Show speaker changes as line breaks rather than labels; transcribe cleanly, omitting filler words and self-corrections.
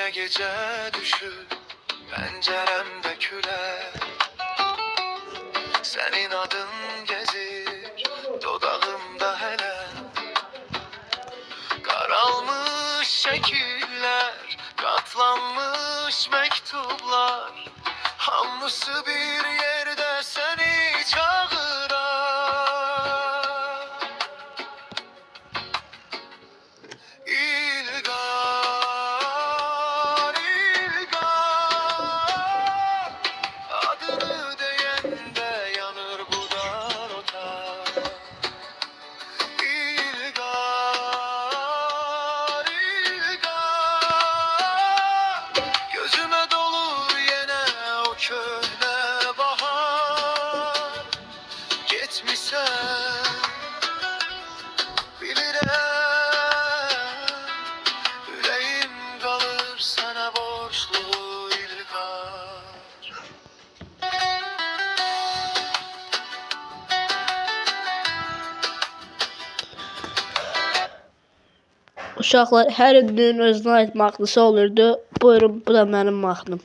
Gözüme gece düşür, penceremde küler. Senin adın gezir dodağımda hele. Karalmış şekiller, katlanmış mektuplar, hamısı bir yerde seni çağırar. İlgar, İlgar, adını deyende yanır bu dar otak. İlgar, İlgar, gözüme dolur yine o köhne bahar. Gitmişsen bilirəm, ürəyim qalır sənə borçlu İlgar.
Uşaqlar, hər birinin özünə aid mahnısı olurdu. Buyurun, bu da mənim mahnım.